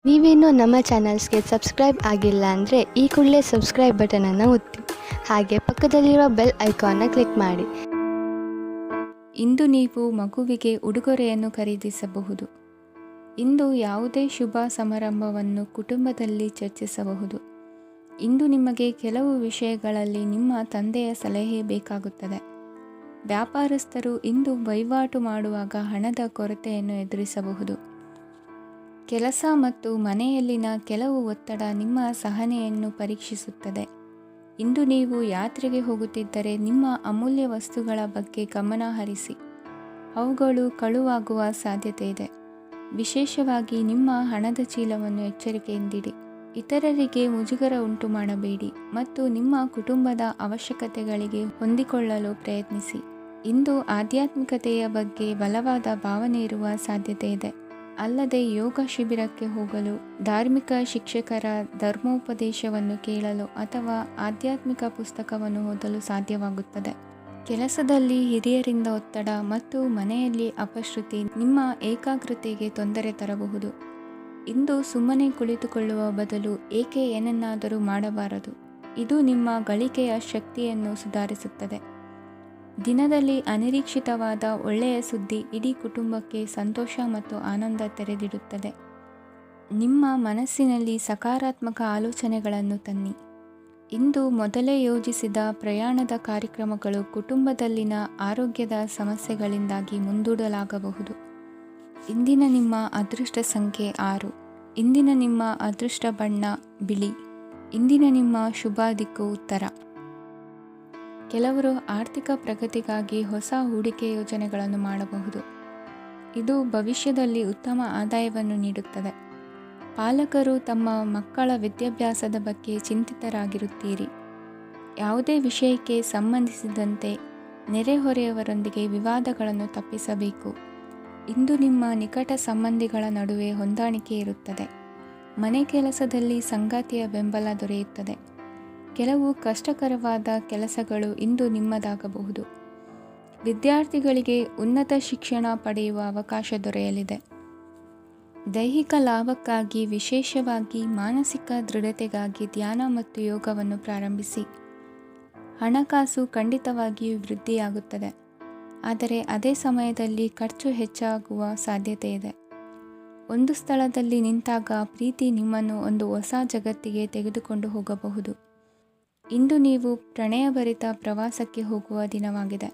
ನೀವೇನೂ ನಮ್ಮ ಚಾನಲ್ಸ್ಗೆ ಸಬ್ಸ್ಕ್ರೈಬ್ ಆಗಿಲ್ಲ ಅಂದರೆ ಈ ಕೂಡಲೇ ಸಬ್ಸ್ಕ್ರೈಬ್ ಬಟನನ್ನು ಒತ್ತಿ, ಹಾಗೆ ಪಕ್ಕದಲ್ಲಿರುವ ಬೆಲ್ ಐಕಾನ್ನ ಕ್ಲಿಕ್ ಮಾಡಿ. ಇಂದು ನೀವು ಮಗುವಿಗೆ ಉಡುಗೊರೆಯನ್ನು ಖರೀದಿಸಬಹುದು. ಇಂದು ಯಾವುದೇ ಶುಭ ಸಮಾರಂಭವನ್ನು ಕುಟುಂಬದಲ್ಲಿ ಚರ್ಚಿಸಬಹುದು. ಇಂದು ನಿಮಗೆ ಕೆಲವು ವಿಷಯಗಳಲ್ಲಿ ನಿಮ್ಮ ತಂದೆಯ ಸಲಹೆ ಬೇಕಾಗುತ್ತದೆ. ವ್ಯಾಪಾರಸ್ಥರು ಇಂದು ವಹಿವಾಟು ಮಾಡುವಾಗ ಹಣದ ಕೊರತೆಯನ್ನು ಎದುರಿಸಬಹುದು. ಕೆಲಸ ಮತ್ತು ಮನೆಯಲ್ಲಿನ ಕೆಲವು ಒತ್ತಡ ನಿಮ್ಮ ಸಹನೆಯನ್ನು ಪರೀಕ್ಷಿಸುತ್ತದೆ. ಇಂದು ನೀವು ಯಾತ್ರೆಗೆ ಹೋಗುತ್ತಿದ್ದರೆ ನಿಮ್ಮ ಅಮೂಲ್ಯ ವಸ್ತುಗಳ ಬಗ್ಗೆ ಗಮನ ಹರಿಸಿ. ಅವುಗಳು ಕಳುವಾಗುವ ಸಾಧ್ಯತೆ ಇದೆ. ವಿಶೇಷವಾಗಿ ನಿಮ್ಮ ಹಣದ ಚೀಲವನ್ನು ಎಚ್ಚರಿಕೆಯಿಂದಿಡಿ. ಇತರರಿಗೆ ಮುಜುಗರ ಉಂಟು ಮಾಡಬೇಡಿ ಮತ್ತು ನಿಮ್ಮ ಕುಟುಂಬದ ಅವಶ್ಯಕತೆಗಳಿಗೆ ಹೊಂದಿಕೊಳ್ಳಲು ಪ್ರಯತ್ನಿಸಿ. ಇಂದು ಆಧ್ಯಾತ್ಮಿಕತೆಯ ಬಗ್ಗೆ ಬಲವಾದ ಭಾವನೆ ಇರುವ ಸಾಧ್ಯತೆ ಇದೆ. ಅಲ್ಲದೆ ಯೋಗ ಶಿಬಿರಕ್ಕೆ ಹೋಗಲು, ಧಾರ್ಮಿಕ ಶಿಕ್ಷಕರ ಧರ್ಮೋಪದೇಶವನ್ನು ಕೇಳಲು ಅಥವಾ ಆಧ್ಯಾತ್ಮಿಕ ಪುಸ್ತಕವನ್ನು ಓದಲು ಸಾಧ್ಯವಾಗುತ್ತದೆ. ಕೆಲಸದಲ್ಲಿ ಹಿರಿಯರಿಂದ ಒತ್ತಡ ಮತ್ತು ಮನೆಯಲ್ಲಿ ಅಪಶ್ರುತಿ ನಿಮ್ಮ ಏಕಾಗ್ರತೆಗೆ ತೊಂದರೆ ತರಬಹುದು. ಇಂದು ಸುಮ್ಮನೆ ಕುಳಿತುಕೊಳ್ಳುವ ಬದಲು ಏಕೆ ಏನನ್ನಾದರೂ ಮಾಡಬಾರದು. ಇದು ನಿಮ್ಮ ಗಳಿಕೆಯ ಶಕ್ತಿಯನ್ನು ಸುಧಾರಿಸುತ್ತದೆ. ದಿನದಲ್ಲಿ ಅನಿರೀಕ್ಷಿತವಾದ ಒಳ್ಳೆಯ ಸುದ್ದಿ ಇಡೀ ಕುಟುಂಬಕ್ಕೆ ಸಂತೋಷ ಮತ್ತು ಆನಂದ ತೆರೆದಿಡುತ್ತದೆ. ನಿಮ್ಮ ಮನಸ್ಸಿನಲ್ಲಿ ಸಕಾರಾತ್ಮಕ ಆಲೋಚನೆಗಳನ್ನು ತನ್ನಿ. ಇಂದು ಮೊದಲೇ ಯೋಜಿಸಿದ ಪ್ರಯಾಣದ ಕಾರ್ಯಕ್ರಮಗಳು ಕುಟುಂಬದಲ್ಲಿನ ಆರೋಗ್ಯದ ಸಮಸ್ಯೆಗಳಿಂದಾಗಿ ಮುಂದೂಡಲಾಗಬಹುದು. ಇಂದಿನ ನಿಮ್ಮ ಅದೃಷ್ಟ ಸಂಖ್ಯೆ 6. ಇಂದಿನ ನಿಮ್ಮ ಅದೃಷ್ಟ ಬಣ್ಣ ಬಿಳಿ. ಇಂದಿನ ನಿಮ್ಮ ಶುಭ ದಿಕ್ಕು ಉತ್ತರ. ಕೆಲವರು ಆರ್ಥಿಕ ಪ್ರಗತಿಗಾಗಿ ಹೊಸ ಹೂಡಿಕೆ ಯೋಜನೆಗಳನ್ನು ಮಾಡಬಹುದು. ಇದು ಭವಿಷ್ಯದಲ್ಲಿ ಉತ್ತಮ ಆದಾಯವನ್ನು ನೀಡುತ್ತದೆ. ಪಾಲಕರು ತಮ್ಮ ಮಕ್ಕಳ ವಿದ್ಯಾಭ್ಯಾಸದ ಬಗ್ಗೆ ಚಿಂತಿತರಾಗಿರುತ್ತೀರಿ. ಯಾವುದೇ ವಿಷಯಕ್ಕೆ ಸಂಬಂಧಿಸಿದಂತೆ ನೆರೆಹೊರೆಯವರೊಂದಿಗೆ ವಿವಾದಗಳನ್ನು ತಪ್ಪಿಸಬೇಕು. ಇಂದು ನಿಮ್ಮ ನಿಕಟ ಸಂಬಂಧಿಗಳ ನಡುವೆ ಹೊಂದಾಣಿಕೆ ಇರುತ್ತದೆ. ಮನೆ ಕೆಲಸದಲ್ಲಿ ಸಂಗಾತಿಯ ಬೆಂಬಲ ದೊರೆಯುತ್ತದೆ. ಕೆಲವು ಕಷ್ಟಕರವಾದ ಕೆಲಸಗಳು ಇಂದು ನಿಮ್ಮದಾಗಬಹುದು. ವಿದ್ಯಾರ್ಥಿಗಳಿಗೆ ಉನ್ನತ ಶಿಕ್ಷಣ ಪಡೆಯುವ ಅವಕಾಶ ದೊರೆಯಲಿದೆ. ದೈಹಿಕ ಲಾಭಕ್ಕಾಗಿ, ವಿಶೇಷವಾಗಿ ಮಾನಸಿಕ ದೃಢತೆಗಾಗಿ ಧ್ಯಾನ ಮತ್ತು ಯೋಗವನ್ನು ಪ್ರಾರಂಭಿಸಿ. ಹಣಕಾಸು ಖಂಡಿತವಾಗಿಯೂ ವೃದ್ಧಿಯಾಗುತ್ತದೆ, ಆದರೆ ಅದೇ ಸಮಯದಲ್ಲಿ ಖರ್ಚು ಹೆಚ್ಚಾಗುವ ಸಾಧ್ಯತೆ ಇದೆ. ಒಂದು ಸ್ಥಳದಲ್ಲಿ ನಿಂತಾಗ ಪ್ರೀತಿ ನಿಮ್ಮನ್ನು ಒಂದು ಹೊಸ ಜಗತ್ತಿಗೆ ತೆಗೆದುಕೊಂಡು ಹೋಗಬಹುದು. ಇಂದು ನೀವು ಪ್ರಣಯಭರಿತ ಪ್ರವಾಸಕ್ಕೆ ಹೋಗುವ ದಿನವಾಗಿದೆ.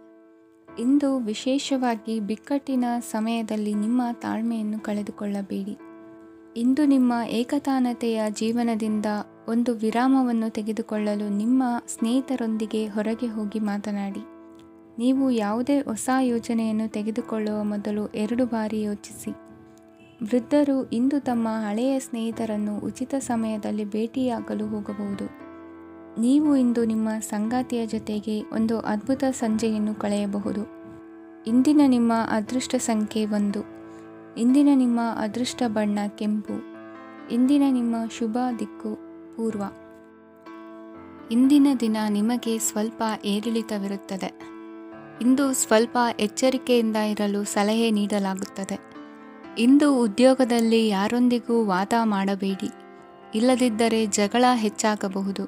ಇಂದು ವಿಶೇಷವಾಗಿ ಬಿಕ್ಕಟ್ಟಿನ ಸಮಯದಲ್ಲಿ ನಿಮ್ಮ ತಾಳ್ಮೆಯನ್ನು ಕಳೆದುಕೊಳ್ಳಬೇಡಿ. ಇಂದು ನಿಮ್ಮ ಏಕತಾನತೆಯ ಜೀವನದಿಂದ ಒಂದು ವಿರಾಮವನ್ನು ತೆಗೆದುಕೊಳ್ಳಲು ನಿಮ್ಮ ಸ್ನೇಹಿತರೊಂದಿಗೆ ಹೊರಗೆ ಹೋಗಿ ಮಾತನಾಡಿ. ನೀವು ಯಾವುದೇ ಹೊಸ ಯೋಜನೆಯನ್ನು ತೆಗೆದುಕೊಳ್ಳುವ ಮೊದಲು 2 ಬಾರಿ ಯೋಚಿಸಿ. ವೃದ್ಧರು ಇಂದು ತಮ್ಮ ಹಳೆಯ ಸ್ನೇಹಿತರನ್ನು ಉಚಿತ ಸಮಯದಲ್ಲಿ ಭೇಟಿಯಾಗಲು ಹೋಗಬಹುದು. ನೀವು ಇಂದು ನಿಮ್ಮ ಸಂಗಾತಿಯ ಜೊತೆಗೆ ಒಂದು ಅದ್ಭುತ ಸಂಜೆಯನ್ನು ಕಳೆಯಬಹುದು. ಇಂದಿನ ನಿಮ್ಮ ಅದೃಷ್ಟ ಸಂಖ್ಯೆ 1. ಇಂದಿನ ನಿಮ್ಮ ಅದೃಷ್ಟ ಬಣ್ಣ ಕೆಂಪು. ಇಂದಿನ ನಿಮ್ಮ ಶುಭ ದಿಕ್ಕು ಪೂರ್ವ. ಇಂದಿನ ದಿನ ನಿಮಗೆ ಸ್ವಲ್ಪ ಏರಿಳಿತವಿರುತ್ತದೆ. ಇಂದು ಸ್ವಲ್ಪ ಎಚ್ಚರಿಕೆಯಿಂದ ಇರಲು ಸಲಹೆ ನೀಡಲಾಗುತ್ತದೆ. ಇಂದು ಉದ್ಯೋಗದಲ್ಲಿ ಯಾರೊಂದಿಗೂ ವಾದ ಮಾಡಬೇಡಿ, ಇಲ್ಲದಿದ್ದರೆ ಜಗಳ ಹೆಚ್ಚಾಗಬಹುದು.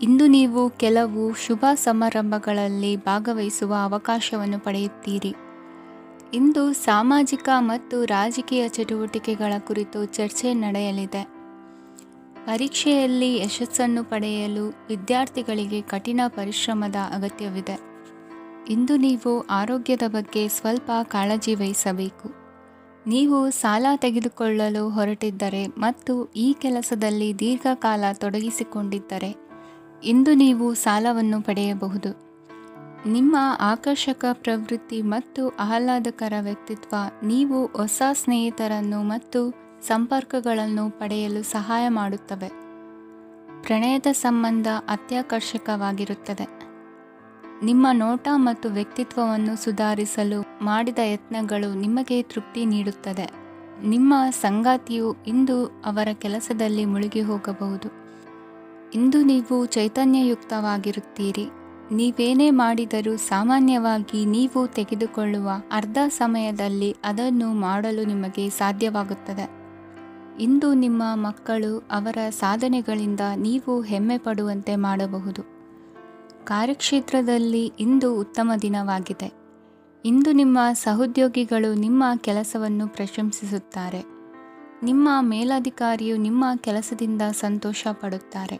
ಇಂದು ನೀವು ಕೆಲವು ಶುಭ ಸಮಾರಂಭಗಳಲ್ಲಿ ಭಾಗವಹಿಸುವ ಅವಕಾಶವನ್ನು ಪಡೆಯುತ್ತೀರಿ. ಇಂದು ಸಾಮಾಜಿಕ ಮತ್ತು ರಾಜಕೀಯ ಚಟುವಟಿಕೆಗಳ ಕುರಿತು ಚರ್ಚೆ ನಡೆಯಲಿದೆ. ಪರೀಕ್ಷೆಯಲ್ಲಿ ಯಶಸ್ಸನ್ನು ಪಡೆಯಲು ವಿದ್ಯಾರ್ಥಿಗಳಿಗೆ ಕಠಿಣ ಪರಿಶ್ರಮದ ಅಗತ್ಯವಿದೆ. ಇಂದು ನೀವು ಆರೋಗ್ಯದ ಬಗ್ಗೆ ಸ್ವಲ್ಪ ಕಾಳಜಿ ವಹಿಸಬೇಕು. ನೀವು ಸಾಲ ತೆಗೆದುಕೊಳ್ಳಲು ಹೊರಟಿದ್ದರೆ ಮತ್ತು ಈ ಕೆಲಸದಲ್ಲಿ ದೀರ್ಘಕಾಲ ತೊಡಗಿಸಿಕೊಂಡಿದ್ದರೆ ಇಂದು ನೀವು ಸಾಲವನ್ನು ಪಡೆಯಬಹುದು. ನಿಮ್ಮ ಆಕರ್ಷಕ ಪ್ರವೃತ್ತಿ ಮತ್ತು ಆಹ್ಲಾದಕರ ವ್ಯಕ್ತಿತ್ವ ನೀವು ಹೊಸ ಸ್ನೇಹಿತರನ್ನು ಮತ್ತು ಸಂಪರ್ಕಗಳನ್ನು ಪಡೆಯಲು ಸಹಾಯ ಮಾಡುತ್ತವೆ. ಪ್ರಣಯದ ಸಂಬಂಧ ಅತ್ಯಾಕರ್ಷಕವಾಗಿರುತ್ತದೆ. ನಿಮ್ಮ ನೋಟ ಮತ್ತು ವ್ಯಕ್ತಿತ್ವವನ್ನು ಸುಧಾರಿಸಲು ಮಾಡಿದ ಯತ್ನಗಳು ನಿಮಗೆ ತೃಪ್ತಿ ನೀಡುತ್ತದೆ. ನಿಮ್ಮ ಸಂಗಾತಿಯು ಇಂದು ಅವರ ಕೆಲಸದಲ್ಲಿ ಮುಳುಗಿ ಹೋಗಬಹುದು. ಇಂದು ನೀವು ಚೈತನ್ಯಯುಕ್ತವಾಗಿರುತ್ತೀರಿ. ನೀವೇನೇ ಮಾಡಿದರೂ ಸಾಮಾನ್ಯವಾಗಿ ನೀವು ತೆಗೆದುಕೊಳ್ಳುವ ಅರ್ಧ ಸಮಯದಲ್ಲಿ ಅದನ್ನು ಮಾಡಲು ನಿಮಗೆ ಸಾಧ್ಯವಾಗುತ್ತದೆ. ಇಂದು ನಿಮ್ಮ ಮಕ್ಕಳು ಅವರ ಸಾಧನೆಗಳಿಂದ ನೀವು ಹೆಮ್ಮೆ ಪಡುವಂತೆ ಮಾಡಬಹುದು. ಕಾರ್ಯಕ್ಷೇತ್ರದಲ್ಲಿ ಇಂದು ಉತ್ತಮ ದಿನವಾಗಿದೆ. ಇಂದು ನಿಮ್ಮ ಸಹೋದ್ಯೋಗಿಗಳು ನಿಮ್ಮ ಕೆಲಸವನ್ನು ಪ್ರಶಂಸಿಸುತ್ತಾರೆ. ನಿಮ್ಮ ಮೇಲಧಿಕಾರಿಯು ನಿಮ್ಮ ಕೆಲಸದಿಂದ ಸಂತೋಷ ಪಡುತ್ತಾರೆ.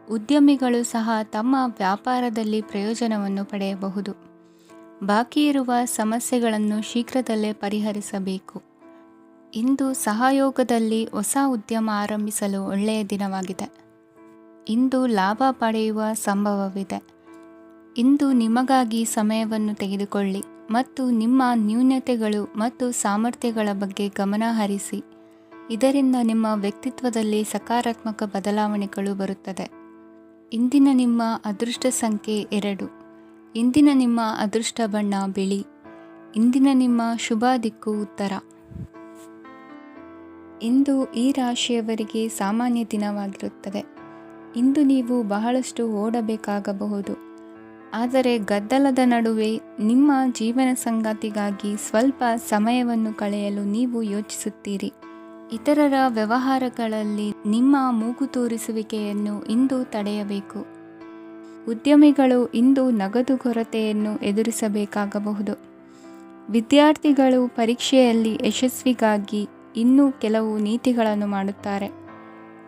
ಉದ್ಯಮಿಗಳು ಸಹ ತಮ್ಮ ವ್ಯಾಪಾರದಲ್ಲಿ ಪ್ರಯೋಜನವನ್ನು ಪಡೆಯಬಹುದು. ಬಾಕಿ ಇರುವ ಸಮಸ್ಯೆಗಳನ್ನು ಶೀಘ್ರದಲ್ಲೇ ಪರಿಹರಿಸಬೇಕು. ಇಂದು ಸಹಯೋಗದಲ್ಲಿ ಹೊಸ ಉದ್ಯಮ ಆರಂಭಿಸಲು ಒಳ್ಳೆಯ ದಿನವಾಗಿದೆ. ಇಂದು ಲಾಭ ಪಡೆಯುವ ಸಂಭವವಿದೆ. ಇಂದು ನಿಮಗಾಗಿ ಸಮಯವನ್ನು ತೆಗೆದುಕೊಳ್ಳಿ ಮತ್ತು ನಿಮ್ಮ ನ್ಯೂನತೆಗಳು ಮತ್ತು ಸಾಮರ್ಥ್ಯಗಳ ಬಗ್ಗೆ ಗಮನ ಹರಿಸಿ. ಇದರಿಂದ ನಿಮ್ಮ ವ್ಯಕ್ತಿತ್ವದಲ್ಲಿ ಸಕಾರಾತ್ಮಕ ಬದಲಾವಣೆಗಳು ಬರುತ್ತದೆ. ಇಂದಿನ ನಿಮ್ಮ ಅದೃಷ್ಟ ಸಂಖ್ಯೆ 2. ಇಂದಿನ ನಿಮ್ಮ ಅದೃಷ್ಟ ಬಣ್ಣ ಬಿಳಿ. ಇಂದಿನ ನಿಮ್ಮ ಶುಭ ದಿಕ್ಕು ಉತ್ತರ. ಇಂದು ಈ ರಾಶಿಯವರಿಗೆ ಸಾಮಾನ್ಯ ದಿನವಾಗಿರುತ್ತದೆ. ಇಂದು ನೀವು ಬಹಳಷ್ಟು ಓಡಬೇಕಾಗಬಹುದು. ಆದರೆ ಗದ್ದಲದ ನಡುವೆ ನಿಮ್ಮ ಜೀವನ ಸಂಗಾತಿಗಾಗಿ ಸ್ವಲ್ಪ ಸಮಯವನ್ನು ಕಳೆಯಲು ನೀವು ಯೋಚಿಸುತ್ತೀರಿ. ಇತರರ ವ್ಯವಹಾರಗಳಲ್ಲಿ ನಿಮ್ಮ ಮೂಗು ತೂರಿಸುವಿಕೆಯನ್ನು ಇಂದು ತಡೆಯಬೇಕು. ಉದ್ಯಮಿಗಳು ಇಂದು ನಗದು ಕೊರತೆಯನ್ನು ಎದುರಿಸಬೇಕಾಗಬಹುದು. ವಿದ್ಯಾರ್ಥಿಗಳು ಪರೀಕ್ಷೆಯಲ್ಲಿ ಯಶಸ್ವಿಗಾಗಿ ಇನ್ನೂ ಕೆಲವು ನೀತಿಗಳನ್ನು ಮಾಡುತ್ತಾರೆ.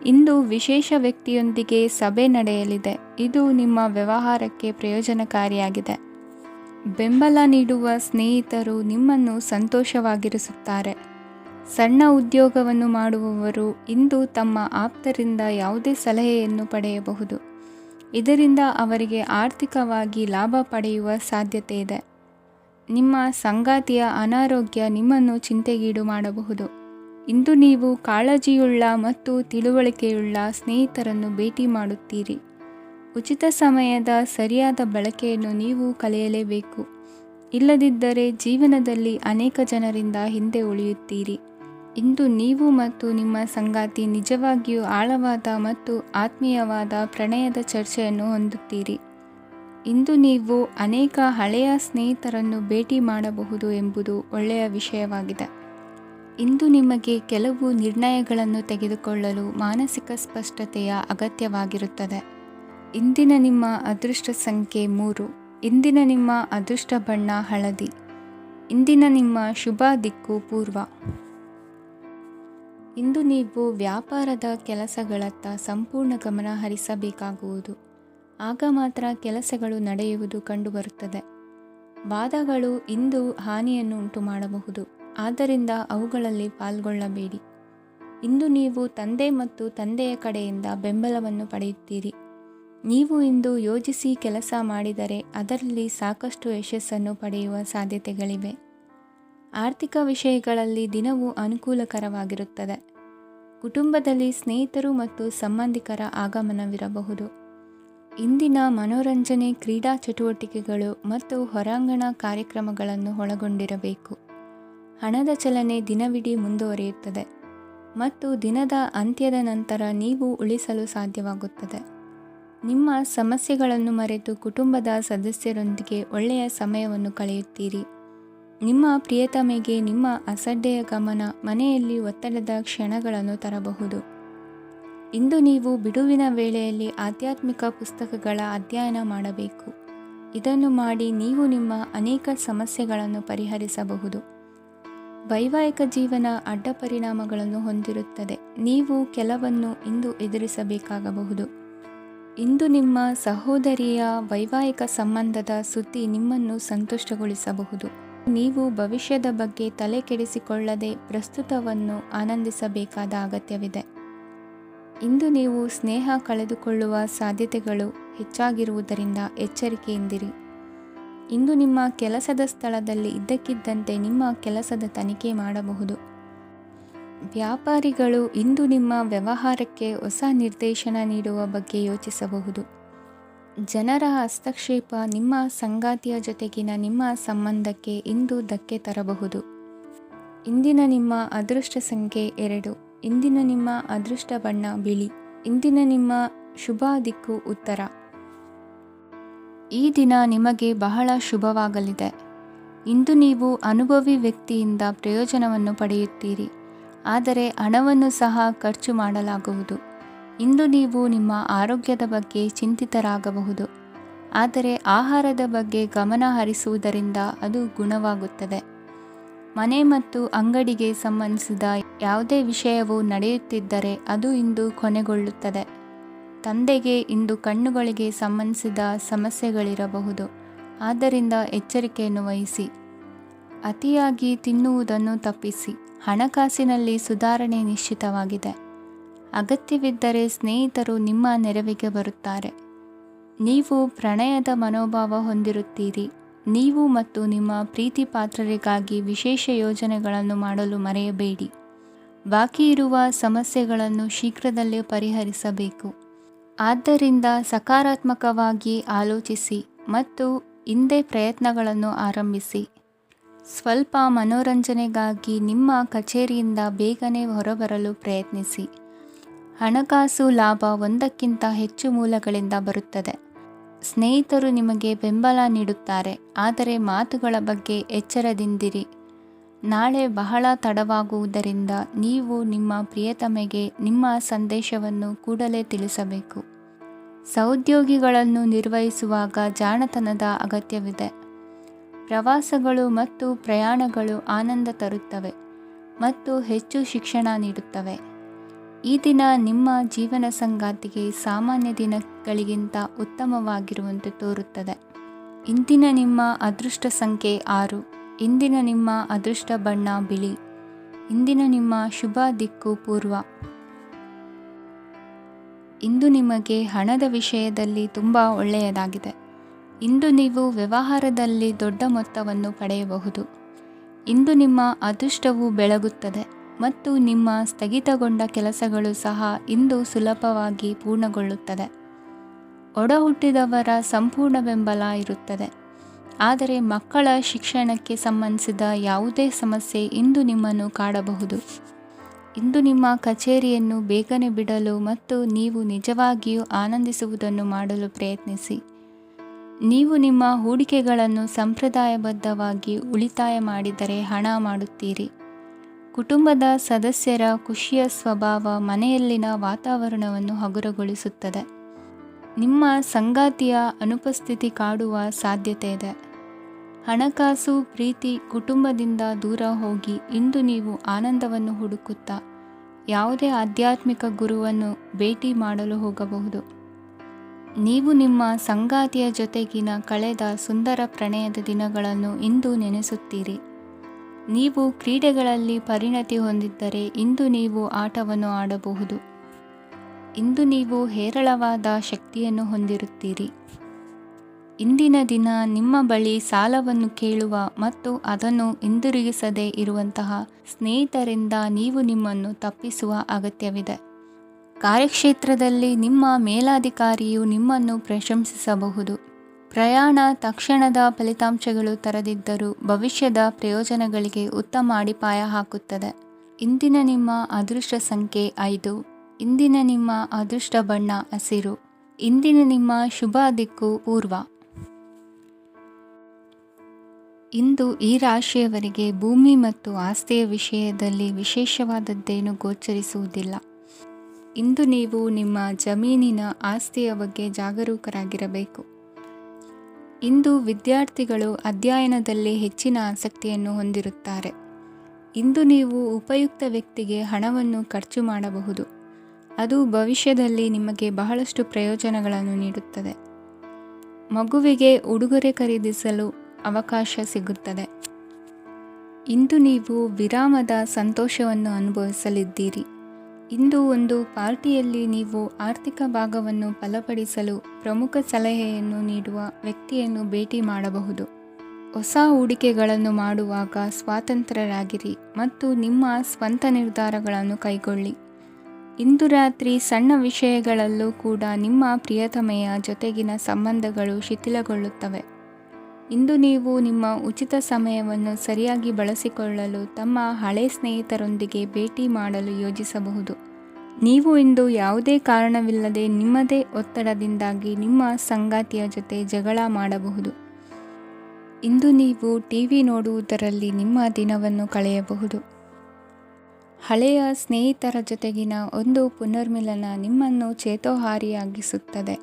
ಇಂದು ವಿಶೇಷ ವ್ಯಕ್ತಿಯೊಂದಿಗೆ ಸಭೆ ನಡೆಯಲಿದೆ. ಇದು ನಿಮ್ಮ ವ್ಯವಹಾರಕ್ಕೆ ಪ್ರಯೋಜನಕಾರಿಯಾಗಿದೆ. ಬೆಂಬಲ ನೀಡುವ ಸ್ನೇಹಿತರು ನಿಮ್ಮನ್ನು ಸಂತೋಷವಾಗಿರಿಸುತ್ತಾರೆ. ಸಣ್ಣ ಉದ್ಯೋಗವನ್ನು ಮಾಡುವವರು ಇಂದು ತಮ್ಮ ಆಪ್ತರಿಂದ ಯಾವುದೇ ಸಲಹೆಯನ್ನು ಪಡೆಯಬಹುದು. ಇದರಿಂದ ಅವರಿಗೆ ಆರ್ಥಿಕವಾಗಿ ಲಾಭ ಪಡೆಯುವ ಸಾಧ್ಯತೆ ಇದೆ. ನಿಮ್ಮ ಸಂಗಾತಿಯ ಅನಾರೋಗ್ಯ ನಿಮ್ಮನ್ನು ಚಿಂತೆಗೀಡು ಮಾಡಬಹುದು. ಇಂದು ನೀವು ಕಾಳಜಿಯುಳ್ಳ ಮತ್ತು ತಿಳುವಳಿಕೆಯುಳ್ಳ ಸ್ನೇಹಿತರನ್ನು ಭೇಟಿ ಮಾಡುತ್ತೀರಿ. ಉಚಿತ ಸಮಯದ ಸರಿಯಾದ ಬಳಕೆಯನ್ನು ನೀವು ಕಲಿಯಲೇಬೇಕು. ಇಲ್ಲದಿದ್ದರೆ ಜೀವನದಲ್ಲಿ ಅನೇಕ ಜನರಿಂದ ಹಿಂದೆ ಉಳಿಯುತ್ತೀರಿ. ಇಂದು ನೀವು ಮತ್ತು ನಿಮ್ಮ ಸಂಗಾತಿ ನಿಜವಾಗಿಯೂ ಆಳವಾದ ಮತ್ತು ಆತ್ಮೀಯವಾದ ಪ್ರಣಯದ ಚರ್ಚೆಯನ್ನು ಹೊಂದುತ್ತೀರಿ. ಇಂದು ನೀವು ಅನೇಕ ಹಳೆಯ ಸ್ನೇಹಿತರನ್ನು ಭೇಟಿ ಮಾಡಬಹುದು ಎಂಬುದು ಒಳ್ಳೆಯ ವಿಷಯವಾಗಿದೆ. ಇಂದು ನಿಮಗೆ ಕೆಲವು ನಿರ್ಣಯಗಳನ್ನು ತೆಗೆದುಕೊಳ್ಳಲು ಮಾನಸಿಕ ಸ್ಪಷ್ಟತೆಯ ಅಗತ್ಯವಾಗಿರುತ್ತದೆ. ಇಂದಿನ ನಿಮ್ಮ ಅದೃಷ್ಟ ಸಂಖ್ಯೆ 3. ಇಂದಿನ ನಿಮ್ಮ ಅದೃಷ್ಟ ಬಣ್ಣ ಹಳದಿ. ಇಂದಿನ ನಿಮ್ಮ ಶುಭ ದಿಕ್ಕು ಪೂರ್ವ. ಇಂದು ನೀವು ವ್ಯಾಪಾರದ ಕೆಲಸಗಳತ್ತ ಸಂಪೂರ್ಣ ಗಮನ ಹರಿಸಬೇಕಾಗುವುದು. ಆಗ ಮಾತ್ರ ಕೆಲಸಗಳು ನಡೆಯುವುದು ಕಂಡುಬರುತ್ತದೆ. ವಾದಗಳು ಇಂದು ಹಾನಿಯನ್ನು ಉಂಟು ಮಾಡಬಹುದು. ಆದ್ದರಿಂದ ಅವುಗಳಲ್ಲಿ ಪಾಲ್ಗೊಳ್ಳಬೇಡಿ. ಇಂದು ನೀವು ತಂದೆ ಮತ್ತು ತಂದೆಯ ಕಡೆಯಿಂದ ಬೆಂಬಲವನ್ನು ಪಡೆಯುತ್ತೀರಿ. ನೀವು ಇಂದು ಯೋಜಿಸಿ ಕೆಲಸ ಮಾಡಿದರೆ ಅದರಲ್ಲಿ ಸಾಕಷ್ಟು ಯಶಸ್ಸನ್ನು ಪಡೆಯುವ ಸಾಧ್ಯತೆಗಳಿವೆ. ಆರ್ಥಿಕ ವಿಷಯಗಳಲ್ಲಿ ದಿನವು ಅನುಕೂಲಕರವಾಗಿರುತ್ತದೆ. ಕುಟುಂಬದಲ್ಲಿ ಸ್ನೇಹಿತರು ಮತ್ತು ಸಂಬಂಧಿಕರ ಆಗಮನವಿರಬಹುದು. ಇಂದಿನ ಮನೋರಂಜನೆ ಕ್ರೀಡಾ ಚಟುವಟಿಕೆಗಳು ಮತ್ತು ಹೊರಾಂಗಣ ಕಾರ್ಯಕ್ರಮಗಳನ್ನು ಒಳಗೊಂಡಿರಬೇಕು. ಹಣದ ಚಲನೆ ದಿನವಿಡೀ ಮುಂದುವರಿಯುತ್ತದೆ ಮತ್ತು ದಿನದ ಅಂತ್ಯದ ನಂತರ ನೀವು ಉಳಿಸಲು ಸಾಧ್ಯವಾಗುತ್ತದೆ. ನಿಮ್ಮ ಸಮಸ್ಯೆಗಳನ್ನು ಮರೆತು ಕುಟುಂಬದ ಸದಸ್ಯರೊಂದಿಗೆ ಒಳ್ಳೆಯ ಸಮಯವನ್ನು ಕಳೆಯುತ್ತೀರಿ. ನಿಮ್ಮ ಪ್ರಿಯತಮೆಗೆ ನಿಮ್ಮ ಅಸಡ್ಡೆಯ ಗಮನ ಮನೆಯಲ್ಲಿ ಒತ್ತಡದ ಕ್ಷಣಗಳನ್ನು ತರಬಹುದು. ಇಂದು ನೀವು ಬಿಡುವಿನ ವೇಳೆಯಲ್ಲಿ ಆಧ್ಯಾತ್ಮಿಕ ಪುಸ್ತಕಗಳ ಅಧ್ಯಯನ ಮಾಡಬೇಕು. ಇದನ್ನು ಮಾಡಿ ನೀವು ನಿಮ್ಮ ಅನೇಕ ಸಮಸ್ಯೆಗಳನ್ನು ಪರಿಹರಿಸಬಹುದು. ವೈವಾಹಿಕ ಜೀವನ ಅಡ್ಡ ಪರಿಣಾಮಗಳನ್ನು ಹೊಂದಿರುತ್ತದೆ. ನೀವು ಕೆಲವನ್ನು ಇಂದು ಎದುರಿಸಬೇಕಾಗಬಹುದು. ಇಂದು ನಿಮ್ಮ ಸಹೋದರಿಯ ವೈವಾಹಿಕ ಸಂಬಂಧದ ಸುದ್ದಿ ನಿಮ್ಮನ್ನು ಸಂತುಷ್ಟಗೊಳಿಸಬಹುದು. ನೀವು ಭವಿಷ್ಯದ ಬಗ್ಗೆ ತಲೆ ಕೆಡಿಸಿಕೊಳ್ಳದೆ ಪ್ರಸ್ತುತವನ್ನು ಆನಂದಿಸಬೇಕಾದ ಅಗತ್ಯವಿದೆ. ಇಂದು ನೀವು ಸ್ನೇಹ ಕಳೆದುಕೊಳ್ಳುವ ಸಾಧ್ಯತೆಗಳು ಹೆಚ್ಚಾಗಿರುವುದರಿಂದ ಎಚ್ಚರಿಕೆಯಿಂದಿರಿ. ಇಂದು ನಿಮ್ಮ ಕೆಲಸದ ಸ್ಥಳದಲ್ಲಿ ಇದ್ದಕ್ಕಿದ್ದಂತೆ ನಿಮ್ಮ ಕೆಲಸದ ತನಿಖೆ ಮಾಡಬಹುದು. ವ್ಯಾಪಾರಿಗಳು ಇಂದು ನಿಮ್ಮ ವ್ಯವಹಾರಕ್ಕೆ ಹೊಸ ನಿರ್ದೇಶನ ನೀಡುವ ಬಗ್ಗೆ ಯೋಚಿಸಬಹುದು. ಜನರ ಹಸ್ತಕ್ಷೇಪ ನಿಮ್ಮ ಸಂಗಾತಿಯ ಜೊತೆಗಿನ ನಿಮ್ಮ ಸಂಬಂಧಕ್ಕೆ ಇಂದು ಧಕ್ಕೆ ತರಬಹುದು. ಇಂದಿನ ನಿಮ್ಮ ಅದೃಷ್ಟ ಸಂಖ್ಯೆ 2. ಇಂದಿನ ನಿಮ್ಮ ಅದೃಷ್ಟ ಬಣ್ಣ ಬಿಳಿ. ಇಂದಿನ ನಿಮ್ಮ ಶುಭ ದಿಕ್ಕು ಉತ್ತರ. ಈ ದಿನ ನಿಮಗೆ ಬಹಳ ಶುಭವಾಗಲಿದೆ. ಇಂದು ನೀವು ಅನುಭವಿ ವ್ಯಕ್ತಿಯಿಂದ ಪ್ರಯೋಜನವನ್ನು ಪಡೆಯುತ್ತೀರಿ. ಆದರೆ ಹಣವನ್ನು ಸಹ ಖರ್ಚು ಮಾಡಲಾಗುವುದು. ಇಂದು ನೀವು ನಿಮ್ಮ ಆರೋಗ್ಯದ ಬಗ್ಗೆ ಚಿಂತಿತರಾಗಬಹುದು, ಆದರೆ ಆಹಾರದ ಬಗ್ಗೆ ಗಮನ ಹರಿಸುವುದರಿಂದ ಅದು ಗುಣವಾಗುತ್ತದೆ. ಮನೆ ಮತ್ತು ಅಂಗಡಿಗೆ ಸಂಬಂಧಿಸಿದ ಯಾವುದೇ ವಿಷಯವು ನಡೆಯುತ್ತಿದ್ದರೆ ಅದು ಇಂದು ಕೊನೆಗೊಳ್ಳುತ್ತದೆ. ತಂದೆಗೆ ಇಂದು ಕಣ್ಣುಗಳಿಗೆ ಸಂಬಂಧಿಸಿದ ಸಮಸ್ಯೆಗಳಿರಬಹುದು, ಆದ್ದರಿಂದ ಎಚ್ಚರಿಕೆಯನ್ನು ವಹಿಸಿ. ಅತಿಯಾಗಿ ತಿನ್ನುವುದನ್ನು ತಪ್ಪಿಸಿ. ಹಣಕಾಸಿನಲ್ಲಿ ಸುಧಾರಣೆ ನಿಶ್ಚಿತವಾಗಿದೆ. ಅಗತ್ಯವಿದ್ದರೆ ಸ್ನೇಹಿತರು ನಿಮ್ಮ ನೆರವಿಗೆ ಬರುತ್ತಾರೆ. ನೀವು ಪ್ರಣಯದ ಮನೋಭಾವ ಹೊಂದಿರುತ್ತೀರಿ. ನೀವು ಮತ್ತು ನಿಮ್ಮ ಪ್ರೀತಿ ಪಾತ್ರರಿಗಾಗಿ ವಿಶೇಷ ಯೋಜನೆಗಳನ್ನು ಮಾಡಲು ಮರೆಯಬೇಡಿ. ಬಾಕಿ ಇರುವ ಸಮಸ್ಯೆಗಳನ್ನು ಶೀಘ್ರದಲ್ಲೇ ಪರಿಹರಿಸಬೇಕು. ಆದ್ದರಿಂದ ಸಕಾರಾತ್ಮಕವಾಗಿ ಆಲೋಚಿಸಿ ಮತ್ತು ಇಂದೇ ಪ್ರಯತ್ನಗಳನ್ನು ಆರಂಭಿಸಿ. ಸ್ವಲ್ಪ ಮನೋರಂಜನೆಗಾಗಿ ನಿಮ್ಮ ಕಚೇರಿಯಿಂದ ಬೇಗನೆ ಹೊರಬರಲು ಪ್ರಯತ್ನಿಸಿ. ಹಣಕಾಸು ಲಾಭ ಒಂದಕ್ಕಿಂತ ಹೆಚ್ಚು ಮೂಲಗಳಿಂದ ಬರುತ್ತದೆ. ಸ್ನೇಹಿತರು ನಿಮಗೆ ಬೆಂಬಲ ನೀಡುತ್ತಾರೆ, ಆದರೆ ಮಾತುಗಳ ಬಗ್ಗೆ ಎಚ್ಚರದಿಂದಿರಿ. ನಾಳೆ ಬಹಳ ತಡವಾಗುವುದರಿಂದ ನೀವು ನಿಮ್ಮ ಪ್ರಿಯತಮೆಗೆ ನಿಮ್ಮ ಸಂದೇಶವನ್ನು ಕೂಡಲೇ ತಿಳಿಸಬೇಕು. ಸಹೋದ್ಯೋಗಿಗಳನ್ನು ನಿರ್ವಹಿಸುವಾಗ ಜಾಣತನದ ಅಗತ್ಯವಿದೆ. ಪ್ರವಾಸಗಳು ಮತ್ತು ಪ್ರಯಾಣಗಳು ಆನಂದ ತರುತ್ತವೆ ಮತ್ತು ಹೆಚ್ಚು ಶಿಕ್ಷಣ ನೀಡುತ್ತವೆ. ಈ ದಿನ ನಿಮ್ಮ ಜೀವನ ಸಂಗಾತಿಗೆ ಸಾಮಾನ್ಯ ದಿನಗಳಿಗಿಂತ ಉತ್ತಮವಾಗಿರುವಂತೆ ತೋರುತ್ತದೆ. ಇಂದಿನ ನಿಮ್ಮ ಅದೃಷ್ಟ ಸಂಖ್ಯೆ 6. ಇಂದಿನ ನಿಮ್ಮ ಅದೃಷ್ಟ ಬಣ್ಣ ಬಿಳಿ. ಇಂದಿನ ನಿಮ್ಮ ಶುಭ ದಿಕ್ಕು ಪೂರ್ವ. ಇಂದು ನಿಮಗೆ ಹಣದ ವಿಷಯದಲ್ಲಿ ತುಂಬ ಒಳ್ಳೆಯದಾಗಿದೆ. ಇಂದು ನೀವು ವ್ಯವಹಾರದಲ್ಲಿ ದೊಡ್ಡ ಮೊತ್ತವನ್ನು ಪಡೆಯಬಹುದು. ಇಂದು ನಿಮ್ಮ ಅದೃಷ್ಟವು ಬೆಳಗುತ್ತದೆ ಮತ್ತು ನಿಮ್ಮ ಸ್ಥಗಿತಗೊಂಡ ಕೆಲಸಗಳು ಸಹ ಇಂದು ಸುಲಭವಾಗಿ ಪೂರ್ಣಗೊಳ್ಳುತ್ತದೆ. ಒಡಹುಟ್ಟಿದವರ ಸಂಪೂರ್ಣ ಬೆಂಬಲ ಇರುತ್ತದೆ, ಆದರೆ ಮಕ್ಕಳ ಶಿಕ್ಷಣಕ್ಕೆ ಸಂಬಂಧಿಸಿದ ಯಾವುದೇ ಸಮಸ್ಯೆ ಇಂದು ನಿಮ್ಮನ್ನು ಕಾಡಬಹುದು. ಇಂದು ನಿಮ್ಮ ಕಚೇರಿಯನ್ನು ಬೇಗನೆ ಬಿಡಲು ಮತ್ತು ನೀವು ನಿಜವಾಗಿಯೂ ಆನಂದಿಸುವುದನ್ನು ಮಾಡಲು ಪ್ರಯತ್ನಿಸಿ. ನೀವು ನಿಮ್ಮ ಹೂಡಿಕೆಗಳನ್ನು ಸಂಪ್ರದಾಯಬದ್ಧವಾಗಿ ಉಳಿತಾಯ ಮಾಡಿದರೆ ಹಣ ಮಾಡುತ್ತೀರಿ. ಕುಟುಂಬದ ಸದಸ್ಯರ ಖುಷಿಯ ಸ್ವಭಾವ ಮನೆಯಲ್ಲಿನ ವಾತಾವರಣವನ್ನು ಹಗುರಗೊಳಿಸುತ್ತದೆ. ನಿಮ್ಮ ಸಂಗಾತಿಯ ಅನುಪಸ್ಥಿತಿ ಕಾಡುವ ಸಾಧ್ಯತೆ ಇದೆ. ಹಣಕಾಸು, ಪ್ರೀತಿ, ಕುಟುಂಬದಿಂದ ದೂರ ಹೋಗಿ ಇಂದು ನೀವು ಆನಂದವನ್ನು ಹುಡುಕುತ್ತಾ ಯಾವುದೇ ಆಧ್ಯಾತ್ಮಿಕ ಗುರುವನ್ನು ಭೇಟಿ ಮಾಡಲು ಹೋಗಬಹುದು. ನೀವು ನಿಮ್ಮ ಸಂಗಾತಿಯ ಜೊತೆಗಿನ ಕಳೆದ ಸುಂದರ ಪ್ರಣಯದ ದಿನಗಳನ್ನು ಇಂದು ನೆನೆಸುತ್ತೀರಿ. ನೀವು ಕ್ರೀಡೆಗಳಲ್ಲಿ ಪರಿಣತಿ ಹೊಂದಿದ್ದರೆ ಇಂದು ನೀವು ಆಟವನ್ನು ಆಡಬಹುದು. ಇಂದು ನೀವು ಹೇರಳವಾದ ಶಕ್ತಿಯನ್ನು ಹೊಂದಿರುತ್ತೀರಿ. ಇಂದಿನ ದಿನ ನಿಮ್ಮ ಬಳಿ ಸಾಲವನ್ನು ಕೇಳುವ ಮತ್ತು ಅದನ್ನು ಹಿಂದಿರುಗಿಸದೇ ಇರುವಂತಹ ಸ್ನೇಹಿತರಿಂದ ನೀವು ನಿಮ್ಮನ್ನು ತಪ್ಪಿಸುವ ಅಗತ್ಯವಿದೆ. ಕಾರ್ಯಕ್ಷೇತ್ರದಲ್ಲಿ ನಿಮ್ಮ ಮೇಲಾಧಿಕಾರಿಯು ನಿಮ್ಮನ್ನು ಪ್ರಶಂಸಿಸಬಹುದು. ಪ್ರಯಾಣ ತಕ್ಷಣದ ಫಲಿತಾಂಶಗಳು ತರದಿದ್ದರೂ ಭವಿಷ್ಯದ ಪ್ರಯೋಜನಗಳಿಗೆ ಉತ್ತಮ ಅಡಿಪಾಯ ಹಾಕುತ್ತದೆ. ಇಂದಿನ ನಿಮ್ಮ ಅದೃಷ್ಟ ಸಂಖ್ಯೆ 5. ಇಂದಿನ ನಿಮ್ಮ ಅದೃಷ್ಟ ಬಣ್ಣ ಹಸಿರು. ಇಂದಿನ ನಿಮ್ಮ ಶುಭ ದಿಕ್ಕು ಪೂರ್ವ. ಇಂದು ಈ ರಾಶಿಯವರಿಗೆ ಭೂಮಿ ಮತ್ತು ಆಸ್ತಿಯ ವಿಷಯದಲ್ಲಿ ವಿಶೇಷವಾದದ್ದೇನು ಗೋಚರಿಸುವುದಿಲ್ಲ. ಇಂದು ನೀವು ನಿಮ್ಮ ಜಮೀನಿನ ಆಸ್ತಿಯ ಬಗ್ಗೆ ಜಾಗರೂಕರಾಗಿರಬೇಕು. ಇಂದು ವಿದ್ಯಾರ್ಥಿಗಳು ಅಧ್ಯಯನದಲ್ಲಿ ಹೆಚ್ಚಿನ ಆಸಕ್ತಿಯನ್ನು ಹೊಂದಿರುತ್ತಾರೆ. ಇಂದು ನೀವು ಉಪಯುಕ್ತ ವ್ಯಕ್ತಿಗೆ ಹಣವನ್ನು ಖರ್ಚು ಮಾಡಬಹುದು. ಅದು ಭವಿಷ್ಯದಲ್ಲಿ ನಿಮಗೆ ಬಹಳಷ್ಟು ಪ್ರಯೋಜನಗಳನ್ನು ನೀಡುತ್ತದೆ. ಮಗುವಿಗೆ ಉಡುಗೊರೆ ಖರೀದಿಸಲು ಅವಕಾಶ ಸಿಗುತ್ತದೆ. ಇಂದು ನೀವು ವಿರಾಮದ ಸಂತೋಷವನ್ನು ಅನುಭವಿಸಲಿದ್ದೀರಿ. ಇಂದು ಒಂದು ಪಾರ್ಟಿಯಲ್ಲಿ ನೀವು ಆರ್ಥಿಕ ಭಾಗವನ್ನು ಬಲಪಡಿಸಲು ಪ್ರಮುಖ ಸಲಹೆಯನ್ನು ನೀಡುವ ವ್ಯಕ್ತಿಯನ್ನು ಭೇಟಿ ಮಾಡಬಹುದು. ಹೊಸ ಹೂಡಿಕೆಗಳನ್ನು ಮಾಡುವಾಗ ಸ್ವಾತಂತ್ರ್ಯರಾಗಿರಿ ಮತ್ತು ನಿಮ್ಮ ಸ್ವಂತ ನಿರ್ಧಾರಗಳನ್ನು ಕೈಗೊಳ್ಳಿ. ಇಂದು ರಾತ್ರಿ ಸಣ್ಣ ವಿಷಯಗಳಲ್ಲೂ ಕೂಡ ನಿಮ್ಮ ಪ್ರಿಯತಮೆಯ ಜೊತೆಗಿನ ಸಂಬಂಧಗಳು ಶಿಥಿಲಗೊಳ್ಳುತ್ತವೆ. ಇಂದು ನೀವು ನಿಮ್ಮ ಉಚಿತ ಸಮಯವನ್ನು ಸರಿಯಾಗಿ ಬಳಸಿಕೊಳ್ಳಲು ತಮ್ಮ ಹಳೆ ಸ್ನೇಹಿತರೊಂದಿಗೆ ಭೇಟಿ ಮಾಡಲು ಯೋಜಿಸಬಹುದು. ನೀವು ಇಂದು ಯಾವುದೇ ಕಾರಣವಿಲ್ಲದೆ ನಿಮ್ಮದೇ ಒತ್ತಡದಿಂದಾಗಿ ನಿಮ್ಮ ಸಂಗಾತಿಯ ಜೊತೆ ಜಗಳ ಮಾಡಬಹುದು. ಇಂದು ನೀವು ಟಿವಿ ನೋಡುವುದರಲ್ಲಿ ನಿಮ್ಮ ದಿನವನ್ನು ಕಳೆಯಬಹುದು. ಹಳೆಯ ಸ್ನೇಹಿತರ ಜೊತೆಗಿನ ಒಂದು ಪುನರ್ಮಿಲನ ನಿಮ್ಮನ್ನು ಚೇತೋಹಾರಿಯಾಗಿಸುತ್ತದೆ.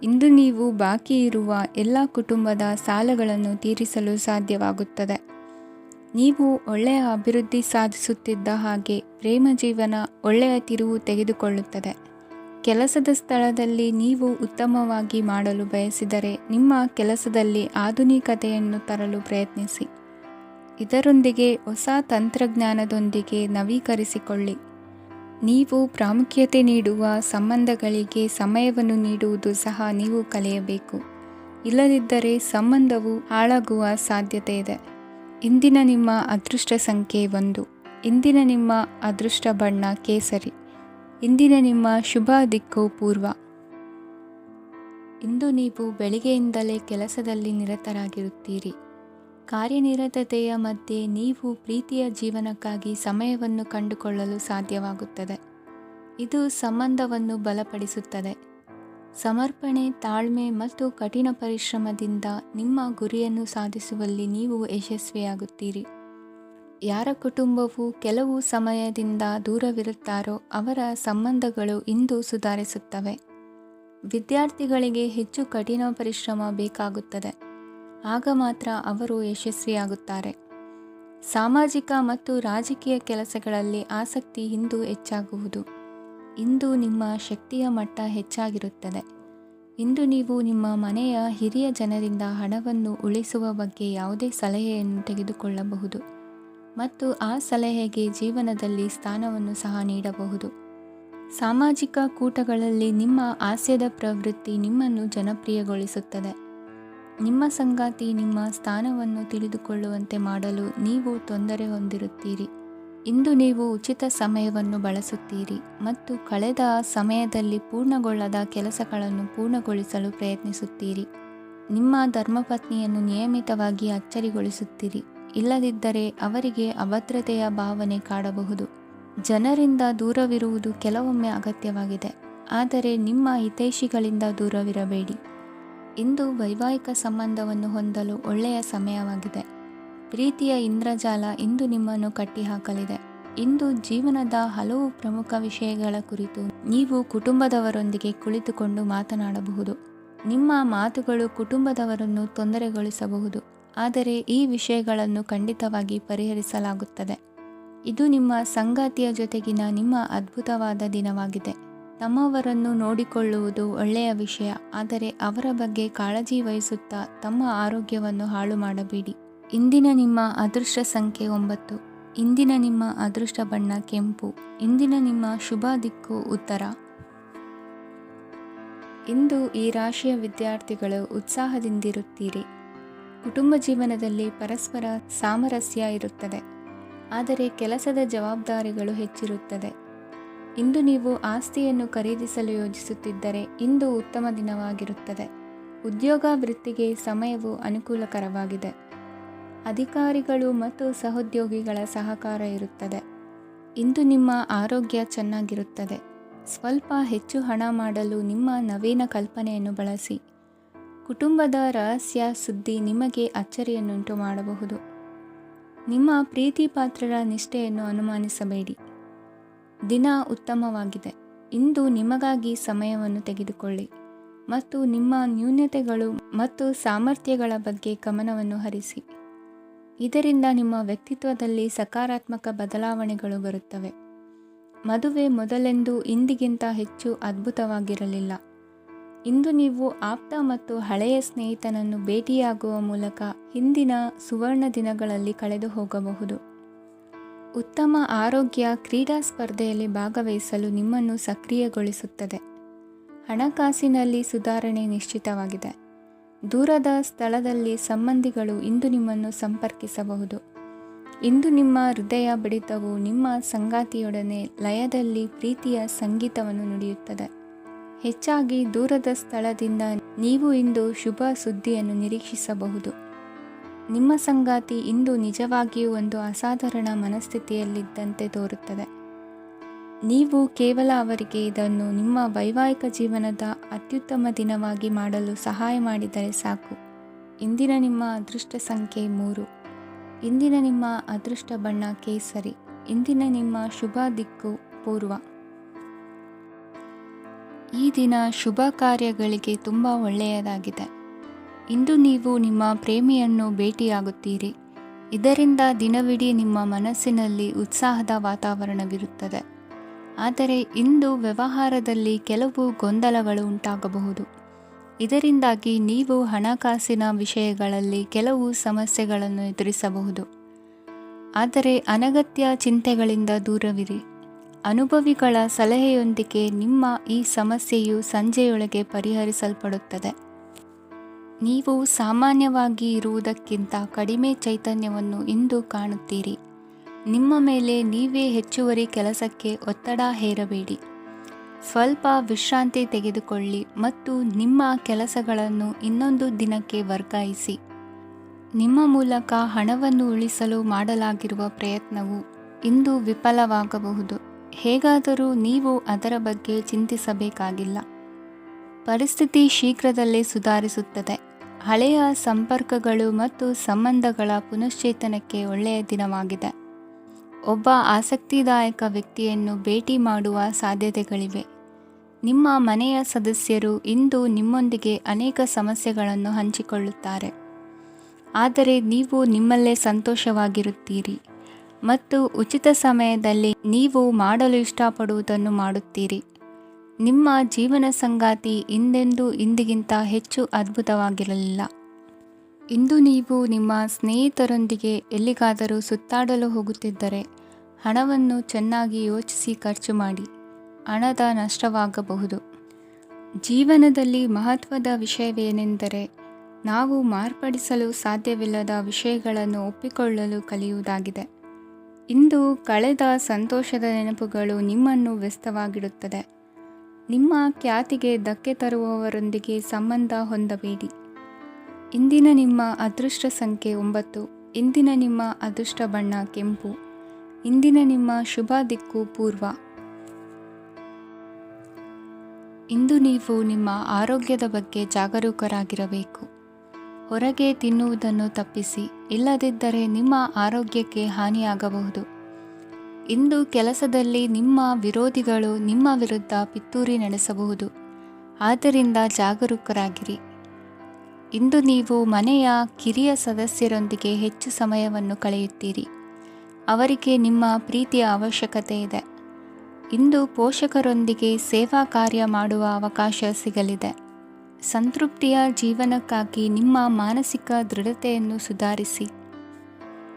ಇಂದು ನೀವು ಬಾಕಿ ಇರುವ ಎಲ್ಲ ಕುಟುಂಬದ ಸಾಲಗಳನ್ನು ತೀರಿಸಲು ಸಾಧ್ಯವಾಗುತ್ತದೆ. ನೀವು ಒಳ್ಳೆಯ ಅಭಿವೃದ್ಧಿ ಸಾಧಿಸುತ್ತಿದ್ದ ಹಾಗೆ ಪ್ರೇಮ ಜೀವನ ಒಳ್ಳೆಯ ತಿರುವು ತೆಗೆದುಕೊಳ್ಳುತ್ತದೆ. ಕೆಲಸದ ಸ್ಥಳದಲ್ಲಿ ನೀವು ಉತ್ತಮವಾಗಿ ಮಾಡಲು ಬಯಸಿದರೆ ನಿಮ್ಮ ಕೆಲಸದಲ್ಲಿ ಆಧುನಿಕತೆಯನ್ನು ತರಲು ಪ್ರಯತ್ನಿಸಿ. ಇದರೊಂದಿಗೆ ಹೊಸ ತಂತ್ರಜ್ಞಾನದೊಂದಿಗೆ ನವೀಕರಿಸಿಕೊಳ್ಳಿ. ನೀವು ಪ್ರಾಮುಖ್ಯತೆ ನೀಡುವ ಸಂಬಂಧಗಳಿಗೆ ಸಮಯವನ್ನು ನೀಡುವುದು ಸಹ ನೀವು ಕಲಿಯಬೇಕು. ಇಲ್ಲದಿದ್ದರೆ ಸಂಬಂಧವು ಹಾಳಾಗುವ ಸಾಧ್ಯತೆ ಇದೆ. ಇಂದಿನ ನಿಮ್ಮ ಅದೃಷ್ಟ ಸಂಖ್ಯೆ 1. ಇಂದಿನ ನಿಮ್ಮ ಅದೃಷ್ಟ ಬಣ್ಣ ಕೇಸರಿ. ಇಂದಿನ ನಿಮ್ಮ ಶುಭ ದಿಕ್ಕು ಪೂರ್ವ. ಇಂದು ನೀವು ಬೆಳಿಗ್ಗೆಯಿಂದಲೇ ಕೆಲಸದಲ್ಲಿ ನಿರತರಾಗಿರುತ್ತೀರಿ. ಕಾರ್ಯನಿರತತೆಯ ಮಧ್ಯೆ ನೀವು ಪ್ರೀತಿಯ ಜೀವನಕ್ಕಾಗಿ ಸಮಯವನ್ನು ಕಂಡುಕೊಳ್ಳಲು ಸಾಧ್ಯವಾಗುತ್ತದೆ. ಇದು ಸಂಬಂಧವನ್ನು ಬಲಪಡಿಸುತ್ತದೆ. ಸಮರ್ಪಣೆ, ತಾಳ್ಮೆ ಮತ್ತು ಕಠಿಣ ಪರಿಶ್ರಮದಿಂದ ನಿಮ್ಮ ಗುರಿಯನ್ನು ಸಾಧಿಸುವಲ್ಲಿ ನೀವು ಯಶಸ್ವಿಯಾಗುತ್ತೀರಿ. ಯಾರ ಕುಟುಂಬವು ಕೆಲವು ಸಮಯದಿಂದ ದೂರವಿರುತ್ತಾರೋ ಅವರ ಸಂಬಂಧಗಳು ಇಂದು ಸುಧಾರಿಸುತ್ತವೆ. ವಿದ್ಯಾರ್ಥಿಗಳಿಗೆ ಹೆಚ್ಚು ಕಠಿಣ ಪರಿಶ್ರಮ ಬೇಕಾಗುತ್ತದೆ. ಆಗ ಮಾತ್ರ ಅವರು ಯಶಸ್ವಿಯಾಗುತ್ತಾರೆ. ಸಾಮಾಜಿಕ ಮತ್ತು ರಾಜಕೀಯ ಕೆಲಸಗಳಲ್ಲಿ ಆಸಕ್ತಿ ಇಂದು ಹೆಚ್ಚಾಗುವುದು. ಇಂದು ನಿಮ್ಮ ಶಕ್ತಿಯ ಮಟ್ಟ ಹೆಚ್ಚಾಗಿರುತ್ತದೆ. ಇಂದು ನೀವು ನಿಮ್ಮ ಮನೆಯ ಹಿರಿಯ ಜನರಿಂದ ಹಣವನ್ನು ಉಳಿಸುವ ಬಗ್ಗೆ ಯಾವುದೇ ಸಲಹೆಯನ್ನು ತೆಗೆದುಕೊಳ್ಳಬಹುದು ಮತ್ತು ಆ ಸಲಹೆಗೆ ಜೀವನದಲ್ಲಿ ಸ್ಥಾನವನ್ನು ಸಹ ನೀಡಬಹುದು. ಸಾಮಾಜಿಕ ಕೂಟಗಳಲ್ಲಿ ನಿಮ್ಮ ಹಾಸ್ಯದ ಪ್ರವೃತ್ತಿ ನಿಮ್ಮನ್ನು ಜನಪ್ರಿಯಗೊಳಿಸುತ್ತದೆ. ನಿಮ್ಮ ಸಂಗಾತಿ ನಿಮ್ಮ ಸ್ಥಾನವನ್ನು ತಿಳಿದುಕೊಳ್ಳುವಂತೆ ಮಾಡಲು ನೀವು ತೊಂದರೆ ಹೊಂದಿರುತ್ತೀರಿ. ಇಂದು ನೀವು ಉಚಿತ ಸಮಯವನ್ನು ಬಳಸುತ್ತೀರಿ ಮತ್ತು ಕಳೆದ ಸಮಯದಲ್ಲಿ ಪೂರ್ಣಗೊಳ್ಳದ ಕೆಲಸಗಳನ್ನು ಪೂರ್ಣಗೊಳಿಸಲು ಪ್ರಯತ್ನಿಸುತ್ತೀರಿ. ನಿಮ್ಮ ಧರ್ಮಪತ್ನಿಯನ್ನು ನಿಯಮಿತವಾಗಿ ಅಚ್ಚರಿಗೊಳಿಸುತ್ತೀರಿ. ಇಲ್ಲದಿದ್ದರೆ ಅವರಿಗೆ ಅಭದ್ರತೆಯ ಭಾವನೆ ಕಾಡಬಹುದು. ಜನರಿಂದ ದೂರವಿರುವುದು ಕೆಲವೊಮ್ಮೆ ಅಗತ್ಯವಾಗಿದೆ, ಆದರೆ ನಿಮ್ಮ ಹಿತೈಷಿಗಳಿಂದ ದೂರವಿರಬೇಡಿ. ಇಂದು ವೈವಾಹಿಕ ಸಂಬಂಧವನ್ನು ಹೊಂದಲು ಒಳ್ಳೆಯ ಸಮಯವಾಗಿದೆ. ಪ್ರೀತಿಯ ಇಂದ್ರಜಾಲ ಇಂದು ನಿಮ್ಮನ್ನು ಕಟ್ಟಿಹಾಕಲಿದೆ. ಇಂದು ಜೀವನದ ಹಲವು ಪ್ರಮುಖ ವಿಷಯಗಳ ಕುರಿತು ನೀವು ಕುಟುಂಬದವರೊಂದಿಗೆ ಕುಳಿತುಕೊಂಡು ಮಾತನಾಡಬಹುದು. ನಿಮ್ಮ ಮಾತುಗಳು ಕುಟುಂಬದವರನ್ನು ತೊಂದರೆಗೊಳಿಸಬಹುದು, ಆದರೆ ಈ ವಿಷಯಗಳನ್ನು ಖಂಡಿತವಾಗಿ ಪರಿಹರಿಸಲಾಗುತ್ತದೆ. ಇದು ನಿಮ್ಮ ಸಂಗಾತಿಯ ಜೊತೆಗಿನ ನಿಮ್ಮ ಅದ್ಭುತವಾದ ದಿನವಾಗಿದೆ. ತಮ್ಮವರನ್ನು ನೋಡಿಕೊಳ್ಳುವುದು ಒಳ್ಳೆಯ ವಿಷಯ, ಆದರೆ ಅವರ ಬಗ್ಗೆ ಕಾಳಜಿ ವಹಿಸುತ್ತಾ ತಮ್ಮ ಆರೋಗ್ಯವನ್ನು ಹಾಳು ಮಾಡಬೇಡಿ. ಇಂದಿನ ನಿಮ್ಮ ಅದೃಷ್ಟ ಸಂಖ್ಯೆ 9. ಇಂದಿನ ನಿಮ್ಮ ಅದೃಷ್ಟ ಬಣ್ಣ ಕೆಂಪು. ಇಂದಿನ ನಿಮ್ಮ ಶುಭ ದಿಕ್ಕು ಉತ್ತರ. ಇಂದು ಈ ರಾಶಿಯ ವಿದ್ಯಾರ್ಥಿಗಳು ಉತ್ಸಾಹದಿಂದಿರುತ್ತೀರಿ. ಕುಟುಂಬ ಜೀವನದಲ್ಲಿ ಪರಸ್ಪರ ಸಾಮರಸ್ಯ ಇರುತ್ತದೆ, ಆದರೆ ಕೆಲಸದ ಜವಾಬ್ದಾರಿಗಳು ಹೆಚ್ಚಿರುತ್ತದೆ. ಇಂದು ನೀವು ಆಸ್ತಿಯನ್ನು ಖರೀದಿಸಲು ಯೋಜಿಸುತ್ತಿದ್ದರೆ ಇಂದು ಉತ್ತಮ ದಿನವಾಗಿರುತ್ತದೆ. ಉದ್ಯೋಗ ವೃತ್ತಿಗೆ ಸಮಯವು ಅನುಕೂಲಕರವಾಗಿದೆ. ಅಧಿಕಾರಿಗಳು ಮತ್ತು ಸಹೋದ್ಯೋಗಿಗಳ ಸಹಕಾರ ಇರುತ್ತದೆ. ಇಂದು ನಿಮ್ಮ ಆರೋಗ್ಯ ಚೆನ್ನಾಗಿರುತ್ತದೆ. ಸ್ವಲ್ಪ ಹೆಚ್ಚು ಹಣ ಮಾಡಲು ನಿಮ್ಮ ನವೀನ ಕಲ್ಪನೆಯನ್ನು ಬಳಸಿ. ಕುಟುಂಬದ ರಹಸ್ಯ ಸುದ್ದಿ ನಿಮಗೆ ಅಚ್ಚರಿಯನ್ನುಂಟು ಮಾಡಬಹುದು. ನಿಮ್ಮ ಪ್ರೀತಿ ಪಾತ್ರರ ನಿಷ್ಠೆಯನ್ನು ಅನುಮಾನಿಸಬೇಡಿ. ದಿನ ಉತ್ತಮವಾಗಿದೆ. ಇಂದು ನಿಮಗಾಗಿ ಸಮಯವನ್ನು ತೆಗೆದುಕೊಳ್ಳಿ ಮತ್ತು ನಿಮ್ಮ ನ್ಯೂನತೆಗಳು ಮತ್ತು ಸಾಮರ್ಥ್ಯಗಳ ಬಗ್ಗೆ ಗಮನವನ್ನು ಹರಿಸಿ. ಇದರಿಂದ ನಿಮ್ಮ ವ್ಯಕ್ತಿತ್ವದಲ್ಲಿ ಸಕಾರಾತ್ಮಕ ಬದಲಾವಣೆಗಳು ಬರುತ್ತವೆ. ಮದುವೆ ಮೊದಲೆಂದೂ ಇಂದಿಗಿಂತ ಹೆಚ್ಚು ಅದ್ಭುತವಾಗಿರಲಿಲ್ಲ. ಇಂದು ನೀವು ಆಪ್ತ ಮತ್ತು ಹಳೆಯ ಸ್ನೇಹಿತನನ್ನು ಭೇಟಿಯಾಗುವ ಮೂಲಕ ಹಿಂದಿನ ಸುವರ್ಣ ದಿನಗಳಲ್ಲಿ ಕಳೆದು ಹೋಗಬಹುದು. ಉತ್ತಮ ಆರೋಗ್ಯ ಕ್ರೀಡಾ ಸ್ಪರ್ಧೆಯಲ್ಲಿ ಭಾಗವಹಿಸಲು ನಿಮ್ಮನ್ನು ಸಕ್ರಿಯಗೊಳಿಸುತ್ತದೆ. ಹಣಕಾಸಿನಲ್ಲಿ ಸುಧಾರಣೆ ನಿಶ್ಚಿತವಾಗಿದೆ. ದೂರದ ಸ್ಥಳದಲ್ಲಿ ಸಂಬಂಧಿಗಳು ಇಂದು ನಿಮ್ಮನ್ನು ಸಂಪರ್ಕಿಸಬಹುದು. ಇಂದು ನಿಮ್ಮ ಹೃದಯ ಬಡಿತವು ನಿಮ್ಮ ಸಂಗಾತಿಯೊಡನೆ ಲಯದಲ್ಲಿ ಪ್ರೀತಿಯ ಸಂಗೀತವನ್ನು ನುಡಿಯುತ್ತದೆ. ಹೆಚ್ಚಾಗಿ ದೂರದ ಸ್ಥಳದಿಂದ ನೀವು ಇಂದು ಶುಭ ಸುದ್ದಿಯನ್ನು ನಿರೀಕ್ಷಿಸಬಹುದು. ನಿಮ್ಮ ಸಂಗಾತಿ ಇಂದು ನಿಜವಾಗಿಯೂ ಒಂದು ಅಸಾಧಾರಣ ಮನಸ್ಥಿತಿಯಲ್ಲಿದ್ದಂತೆ ತೋರುತ್ತದೆ. ನೀವು ಕೇವಲ ಅವರಿಗೆ ಇದನ್ನು ನಿಮ್ಮ ವೈವಾಹಿಕ ಜೀವನದ ಅತ್ಯುತ್ತಮ ದಿನವಾಗಿ ಮಾಡಲು ಸಹಾಯ ಮಾಡಿದರೆ ಸಾಕು. ಇಂದಿನ ನಿಮ್ಮ ಅದೃಷ್ಟ ಸಂಖ್ಯೆ 3. ಇಂದಿನ ನಿಮ್ಮ ಅದೃಷ್ಟ ಬಣ್ಣ ಕೇಸರಿ. ಇಂದಿನ ನಿಮ್ಮ ಶುಭ ದಿಕ್ಕು ಪೂರ್ವ. ಈ ದಿನ ಶುಭ ಕಾರ್ಯಗಳಿಗೆ ತುಂಬ ಒಳ್ಳೆಯದಾಗಿದೆ. ಇಂದು ನೀವು ನಿಮ್ಮ ಪ್ರೇಮಿಯನ್ನು ಭೇಟಿಯಾಗುತ್ತೀರಿ. ಇದರಿಂದ ದಿನವಿಡೀ ನಿಮ್ಮ ಮನಸ್ಸಿನಲ್ಲಿ ಉತ್ಸಾಹದ ವಾತಾವರಣವಿರುತ್ತದೆ. ಆದರೆ ಇಂದು ವ್ಯವಹಾರದಲ್ಲಿ ಕೆಲವು ಗೊಂದಲಗಳು ಉಂಟಾಗಬಹುದು. ಇದರಿಂದಾಗಿ ನೀವು ಹಣಕಾಸಿನ ವಿಷಯಗಳಲ್ಲಿ ಕೆಲವು ಸಮಸ್ಯೆಗಳನ್ನು ಎದುರಿಸಬಹುದು. ಆದರೆ ಅನಗತ್ಯ ಚಿಂತೆಗಳಿಂದ ದೂರವಿರಿ. ಅನುಭವಿಗಳ ಸಲಹೆಯೊಂದಿಗೆ ನಿಮ್ಮ ಈ ಸಮಸ್ಯೆಯು ಸಂಜೆಯೊಳಗೆ ಪರಿಹರಿಸಲ್ಪಡುತ್ತದೆ. ನೀವು ಸಾಮಾನ್ಯವಾಗಿ ಇರುವುದಕ್ಕಿಂತ ಕಡಿಮೆ ಚೈತನ್ಯವನ್ನು ಇಂದು ಕಾಣುತ್ತೀರಿ. ನಿಮ್ಮ ಮೇಲೆ ನೀವೇ ಹೆಚ್ಚುವರಿ ಕೆಲಸಕ್ಕೆ ಒತ್ತಡ ಹೇರಬೇಡಿ. ಸ್ವಲ್ಪ ವಿಶ್ರಾಂತಿ ತೆಗೆದುಕೊಳ್ಳಿ ಮತ್ತು ನಿಮ್ಮ ಕೆಲಸಗಳನ್ನು ಇನ್ನೊಂದು ದಿನಕ್ಕೆ ವರ್ಗಾಯಿಸಿ. ನಿಮ್ಮ ಮೂಲಕ ಹಣವನ್ನು ಉಳಿಸಲು ಮಾಡಲಾಗಿರುವ ಪ್ರಯತ್ನವು ಇಂದು ವಿಫಲವಾಗಬಹುದು. ಹೇಗಾದರೂ ನೀವು ಅದರ ಬಗ್ಗೆ ಚಿಂತಿಸಬೇಕಾಗಿಲ್ಲ. ಪರಿಸ್ಥಿತಿ ಶೀಘ್ರದಲ್ಲೇ ಸುಧಾರಿಸುತ್ತದೆ. ಹಳೆಯ ಸಂಪರ್ಕಗಳು ಮತ್ತು ಸಂಬಂಧಗಳ ಪುನಶ್ಚೇತನಕ್ಕೆ ಒಳ್ಳೆಯ ದಿನವಾಗಿದೆ. ಒಬ್ಬ ಆಸಕ್ತಿದಾಯಕ ವ್ಯಕ್ತಿಯನ್ನು ಭೇಟಿ ಮಾಡುವ ಸಾಧ್ಯತೆಗಳಿವೆ. ನಿಮ್ಮ ಮನೆಯ ಸದಸ್ಯರು ಇಂದು ನಿಮ್ಮೊಂದಿಗೆ ಅನೇಕ ಸಮಸ್ಯೆಗಳನ್ನು ಹಂಚಿಕೊಳ್ಳುತ್ತಾರೆ. ಆದರೆ ನೀವು ನಿಮ್ಮಲ್ಲೇ ಸಂತೋಷವಾಗಿರುತ್ತೀರಿ ಮತ್ತು ಉಚಿತ ಸಮಯದಲ್ಲಿ ನೀವು ಮಾಡಲು ಇಷ್ಟಪಡುವುದನ್ನು ಮಾಡುತ್ತೀರಿ. ನಿಮ್ಮ ಜೀವನ ಸಂಗಾತಿ ಇಂದಿಗಿಂತ ಹೆಚ್ಚು ಅದ್ಭುತವಾಗಿರಲಿಲ್ಲ. ಇಂದು ನೀವು ನಿಮ್ಮ ಸ್ನೇಹಿತರೊಂದಿಗೆ ಎಲ್ಲಿಗಾದರೂ ಸುತ್ತಾಡಲು ಹೋಗುತ್ತಿದ್ದರೆ ಹಣವನ್ನು ಚೆನ್ನಾಗಿ ಯೋಚಿಸಿ ಖರ್ಚು ಮಾಡಿ. ಹಣದ ನಷ್ಟವಾಗಬಹುದು. ಜೀವನದಲ್ಲಿ ಮಹತ್ವದ ವಿಷಯವೇನೆಂದರೆ ನಾವು ಮಾರ್ಪಡಿಸಲು ಸಾಧ್ಯವಿಲ್ಲದ ವಿಷಯಗಳನ್ನು ಒಪ್ಪಿಕೊಳ್ಳಲು ಕಲಿಯುವುದಾಗಿದೆ. ಇಂದು ಕಳೆದ ಸಂತೋಷದ ನೆನಪುಗಳು ನಿಮ್ಮನ್ನು ವ್ಯಸ್ತವಾಗಿಡುತ್ತದೆ. ನಿಮ್ಮ ಖ್ಯಾತಿಗೆ ಧಕ್ಕೆ ತರುವವರೊಂದಿಗೆ ಸಂಬಂಧ ಹೊಂದಬೇಡಿ. ಇಂದಿನ ನಿಮ್ಮ ಅದೃಷ್ಟ ಸಂಖ್ಯೆ 9. ಇಂದಿನ ನಿಮ್ಮ ಅದೃಷ್ಟ ಬಣ್ಣ ಕೆಂಪು. ಇಂದಿನ ನಿಮ್ಮ ಶುಭ ದಿಕ್ಕು ಪೂರ್ವ. ಇಂದು ನೀವು ನಿಮ್ಮ ಆರೋಗ್ಯದ ಬಗ್ಗೆ ಜಾಗರೂಕರಾಗಿರಬೇಕು. ಹೊರಗೆ ತಿನ್ನುವುದನ್ನು ತಪ್ಪಿಸಿ, ಇಲ್ಲದಿದ್ದರೆ ನಿಮ್ಮ ಆರೋಗ್ಯಕ್ಕೆ ಹಾನಿಯಾಗಬಹುದು. ಇಂದು ಕೆಲಸದಲ್ಲಿ ನಿಮ್ಮ ವಿರೋಧಿಗಳು ನಿಮ್ಮ ವಿರುದ್ಧ ಪಿತೂರಿ ನಡೆಸಬಹುದು. ಆದ್ದರಿಂದ ಜಾಗರೂಕರಾಗಿರಿ. ಇಂದು ನೀವು ಮನೆಯ ಕಿರಿಯ ಸದಸ್ಯರೊಂದಿಗೆ ಹೆಚ್ಚು ಸಮಯವನ್ನು ಕಳೆಯುತ್ತೀರಿ. ಅವರಿಗೆ ನಿಮ್ಮ ಪ್ರೀತಿಯ ಅವಶ್ಯಕತೆ ಇದೆ. ಇಂದು ಪೋಷಕರೊಂದಿಗೆ ಸೇವಾ ಕಾರ್ಯ ಮಾಡುವ ಅವಕಾಶ ಸಿಗಲಿದೆ. ಸಂತೃಪ್ತಿಯ ಜೀವನಕ್ಕಾಗಿ ನಿಮ್ಮ ಮಾನಸಿಕ ದೃಢತೆಯನ್ನು ಸುಧಾರಿಸಿ.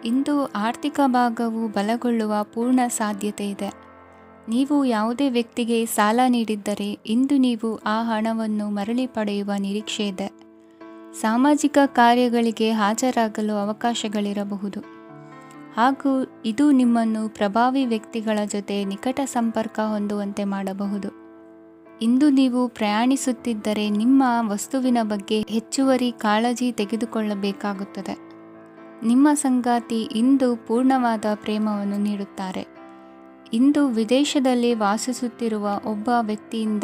ಇಂದು ಆರ್ಥಿಕ ಭಾಗವು ಬಲಗೊಳ್ಳುವ ಪೂರ್ಣ ಸಾಧ್ಯತೆ ಇದೆ. ನೀವು ಯಾವುದೇ ವ್ಯಕ್ತಿಗೆ ಸಾಲ ನೀಡಿದ್ದರೆ ಇಂದು ನೀವು ಆ ಹಣವನ್ನು ಮರಳಿ ಪಡೆಯುವ ನಿರೀಕ್ಷೆ ಇದೆ. ಸಾಮಾಜಿಕ ಕಾರ್ಯಗಳಿಗೆ ಹಾಜರಾಗಲು ಅವಕಾಶಗಳಿರಬಹುದು. ಹಾಗೂ ಇದು ನಿಮ್ಮನ್ನು ಪ್ರಭಾವಿ ವ್ಯಕ್ತಿಗಳ ಜೊತೆ ನಿಕಟ ಸಂಪರ್ಕ ಹೊಂದುವಂತೆ ಮಾಡಬಹುದು. ಇಂದು ನೀವು ಪ್ರಯಾಣಿಸುತ್ತಿದ್ದರೆ ನಿಮ್ಮ ವಸ್ತುವಿನ ಬಗ್ಗೆ ಹೆಚ್ಚುವರಿ ಕಾಳಜಿ ತೆಗೆದುಕೊಳ್ಳಬೇಕಾಗುತ್ತದೆ. ನಿಮ್ಮ ಸಂಗಾತಿ ಇಂದು ಪೂರ್ಣವಾದ ಪ್ರೇಮವನ್ನು ನೀಡುತ್ತಾರೆ. ಇಂದು ವಿದೇಶದಲ್ಲಿ ವಾಸಿಸುತ್ತಿರುವ ಒಬ್ಬ ವ್ಯಕ್ತಿಯಿಂದ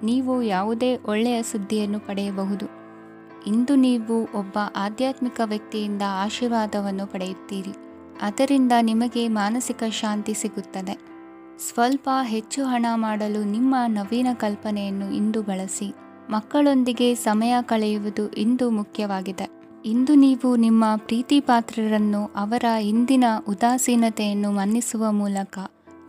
ನೀವು ಯಾವುದೇ ಒಳ್ಳೆಯ ಸುದ್ದಿಯನ್ನು ಪಡೆಯಬಹುದು. ಇಂದು ನೀವು ಒಬ್ಬ ಆಧ್ಯಾತ್ಮಿಕ ವ್ಯಕ್ತಿಯಿಂದ ಆಶೀರ್ವಾದವನ್ನು ಪಡೆಯುತ್ತೀರಿ. ಅದರಿಂದ ನಿಮಗೆ ಮಾನಸಿಕ ಶಾಂತಿ ಸಿಗುತ್ತದೆ. ಸ್ವಲ್ಪ ಹೆಚ್ಚು ಹಣ ಮಾಡಲು ನಿಮ್ಮ ನವೀನ ಕಲ್ಪನೆಯನ್ನು ಇಂದು ಬಳಸಿ. ಮಕ್ಕಳೊಂದಿಗೆ ಸಮಯ ಕಳೆಯುವುದು ಇಂದು ಮುಖ್ಯವಾಗಿದೆ. ಇಂದು ನೀವು ನಿಮ್ಮ ಪ್ರೀತಿ ಪಾತ್ರರನ್ನು ಅವರ ಇಂದಿನ ಉದಾಸೀನತೆಯನ್ನು ಮನ್ನಿಸುವ ಮೂಲಕ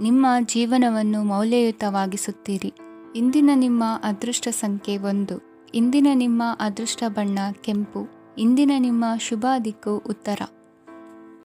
ನಿಮ್ಮ ಜೀವನವನ್ನು ಮೌಲ್ಯಯುತವಾಗಿಸುತ್ತೀರಿ. ಇಂದಿನ ನಿಮ್ಮ ಅದೃಷ್ಟ ಸಂಖ್ಯೆ 1. ಇಂದಿನ ನಿಮ್ಮ ಅದೃಷ್ಟ ಬಣ್ಣ ಕೆಂಪು. ಇಂದಿನ ನಿಮ್ಮ ಶುಭ ದಿಕ್ಕು ಉತ್ತರ.